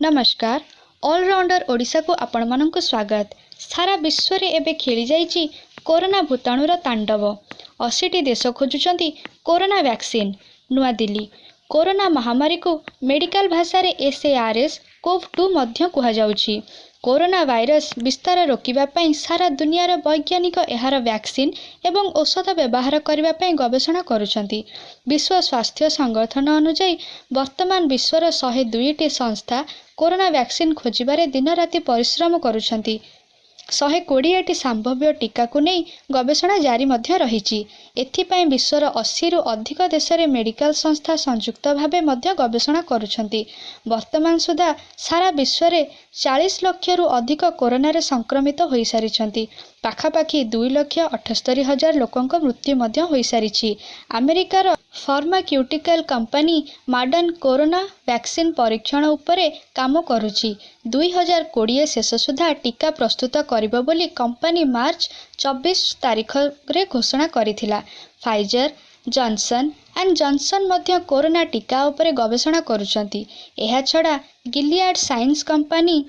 नमस्कार। ऑलराउंडर ओडिशा को आपण मानक स्वागत। सारा विश्व रे एबे खेली जाइछि कोरोना भूताणुर तांडव। 80टी देश खोजुचंती कोरोना वैक्सीन। नुआ दिल्ली कोरोना महामारी को मेडिकल भाषा रे SARS CoV-2 मध्य कुहा जाउछि। कोरोना वायरस विस्तार रोकिबा पई सारा दुनियार वैज्ञानिक एहार वैक्सीन एवं औषध व्यवहार करबा पई गवेषणा करुछंती। विश्व स्वास्थ्य संगठन अनुसार वर्तमान विश्वर 102टी संस्था कोरोना वैक्सीन खोजिबारे दिन राति परिश्रम करुछंती। 120टी संभाव्य टीका को नहीं गवेषणा जारी मध्य रहिछि। एथिपाई विश्वर 80 रु अधिक देश रे मेडिकल संस्था संयुक्त भावे मध्य गवेषणा करुछंती। वर्तमान सुधा सारा विश्व रे 40 लाख रु अधिक कोरोना रे संक्रमित होई सारिछंती। पाखापाखि 2,78,000 लोकंक मृत्यु मध्य होई सारिछि। अमेरिकार pharmaceutical company modern corona vaccine परीक्षण उपरे काम करुछि। 2020 शेष सुधा टीका प्रस्तुत करिबो बोली कंपनी मार्च 24 तारिख रे घोषणा करिथिला। फाइजर जॉनसन एंड जॉनसन मध्य कोरोना टीका उपरे गवेषणा करुछंती। एहा छडा गिलियाड साइंस कंपनी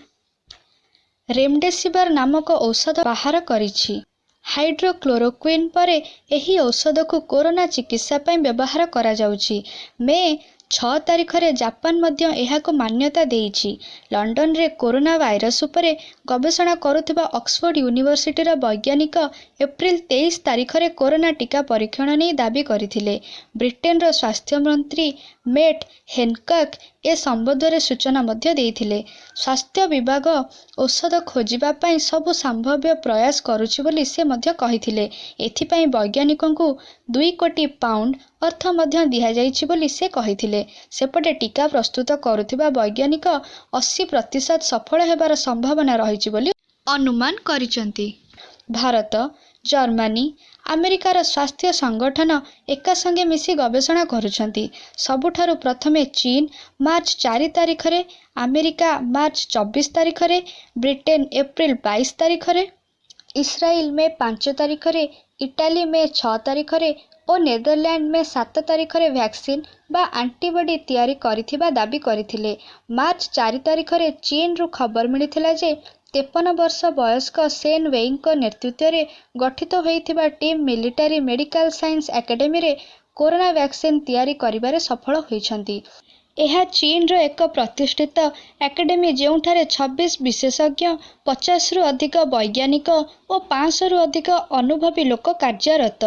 रेमडेसिविर नामक औषध बाहर करिछि। हाइड्रोक्लोरोक्विन परे एही औषध को कोरोना चिकित्सा पई व्यवहार करा जाउछि। मे 6 तारिख रे जापान मध्य एहाको मान्यता देइछि। लंडन रे कोरोना वायरस उपरे गवेषणा करुथिबा ऑक्सफोर्ड यूनिवर्सिटी रा वैज्ञानिक एप्रिल 23 तारिख रे कोरोना टीका परीक्षण नै दाबी करिथिले। ब्रिटेन रो स्वास्थ्य मंत्री मेट हेनकॉक ए संबंध में सूचना मध्य देइथिले। स्वास्थ्य विभाग औषध खोजिबा पई सबु संभाव्य प्रयास करुछि बोली से मध्य कहिथिले। एथिपई वैज्ञानिकों को 2 कोटी पाउंड अर्थ मध्य दिया जाइछि बोली से कहिथिले। सेपटे टीका प्रस्तुत करुथिबा वैज्ञानिक 80% सफल हेबार संभावना रहिछि बोली अनुमान करिसंती। भारत जर्मनी अमेरिकार स्वास्थ्य संगठन एका संगे मिसी गवेषणा करुछंती। सबुठारु प्रथमे चीन मार्च 4 तारिख रे, अमेरिका मार्च 24 तारिख रे, ब्रिटेन एप्रिल 22 तारिख रे, इस्राएल में 5 तारिख रे, इटाली में 6 तारिख रे और नेदरलैंड में 7 तारिख रे वैक्सीन बा एंटीबॉडी तैयारी करिथिबा दाबी करिथिले। मार्च 4 तारिख रे चीन रु खबर मिलिथिला जे 53 वर्ष वयस्क सेन वेइंग को नेतृत्व रे गठित होइथिबा team military medical science academy रे कोरोना वैक्सीन तैयारी करिबारे सफल होइछंती। एहा चीन रो एक प्रतिष्ठित एकेडमी जेउठारे 26 विशेषज्ञ 50 रु अधिक वैज्ञानिक और 500 रु अधिक अनुभवी लोक कार्यरत।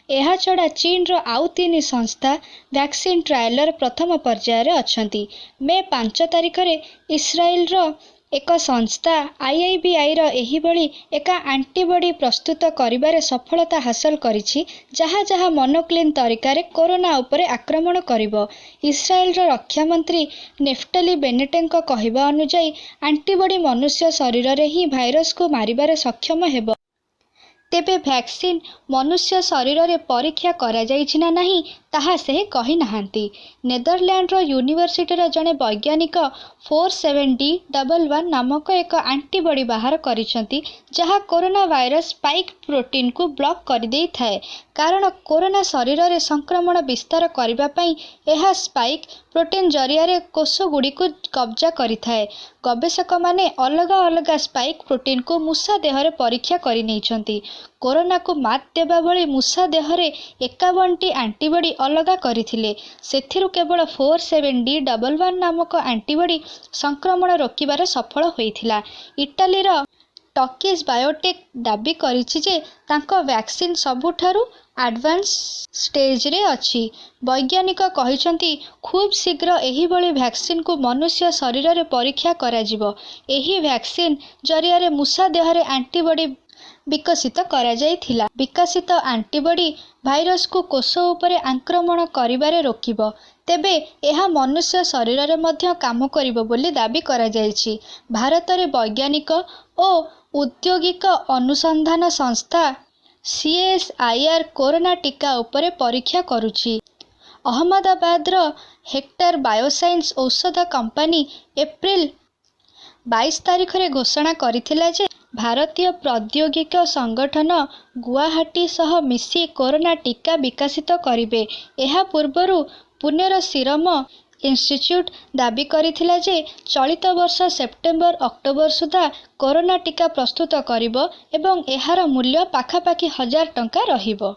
एहा छड़ा चीन रो आउ 3 संस्था वैक्सीन ट्रायलर प्रथम पर्याय रे अछंती। मे 5 तारिख रे इस्राएल रो एक संस्था IIBI रो एही बळी एक एंटीबॉडी प्रस्तुत करिबारे सफलता हासिल करिछि जहा जहा मोनोक्लिन तरीका रे कोरोना उपरे आक्रमण करिवो। इस्राएल रो रक्षा मंत्री नेफ्टली बेनेटेंको कहिबा अनुसार एंटीबॉडी मनुष्य शरीर रे ही भाइरस को मारिबारे सक्षम हेबो। तेबे वैक्सीन मनुष्य शरीर रे परीक्षा करा जाइछि ना नहीं ताहा से कहि नहांती। नेदरलैंड रो यूनिवर्सिटी रो जने वैज्ञानिक 47D11 नामक एक एंटीबॉडी बाहर करिसंती जहा कोरोना वायरस स्पाइक प्रोटीन को ब्लॉक कर देई थाए। कारण कोरोना शरीर रे संक्रमण विस्तार करिबा पई एहा स्पाइक प्रोटीन जरिया रे कोष गुडी को कब्जा करि थाए। गवेषक माने अलग अलग स्पाइक प्रोटीन को मूषा देह रे परीक्षा करि नैछंती। कोरोना को मात देबा भली मूषा देह रे 51टी एंटीबॉडी अलगा करिथिले। सेथिरु केवल 47D11 नामक एंटीबॉडी संक्रमण रोकिबारे सफल होइथिला। इटाली रो टकिस बायोटेक दाबी करिछि जे तांको वैक्सीन सबुठारु एडवांस स्टेज रे अछि। वैज्ञानिक कहिसंती खूब शीघ्र एही बळी वैक्सीन को मनुष्य शरीर रे परीक्षा करा जिवो। एही वैक्सीन जरिया रे मूषा देह रे एंटीबॉडी विकसित करा जाइथिला। विकसित एंटीबॉडी भाइरस को कोष उपरे आक्रमण करिबारे रोकिबो। तेबे एहा मनुष्य शरीर रे मध्य काम करिबो बोली दाबी करा जाइछि। भारत रे वैज्ञानिक और औद्योगिक अनुसंधान संस्था CSIR कोरोना टीका उपरे परीक्षा करुछि। अहमदाबाद रो हेक्टर बायोसाइंस औषध कंपनी एप्रिल 22 तारिख रे घोषणा करिथिला जे भारतीय प्रौद्योगिक संगठन गुवाहाटी सह मिसी कोरोना टीका विकसित करिबे। एहा पूर्वरु पुणेर सीरम ଇନଷ୍ଟିଚ୍ୟୁଟ୍ ଦାବି କରିଥିଲା ଯେ ଚଳିତ ବର୍ଷ ସେପ୍ଟେମ୍ବର ଅକ୍ଟୋବର ସୁଦ୍ଧା କରୋନା ଟୀକା ପ୍ରସ୍ତୁତ କରିବ ଏବଂ ଏହାର ମୂଲ୍ୟ ପାଖାପାଖି 1000 ଟଙ୍କା ରହିବ।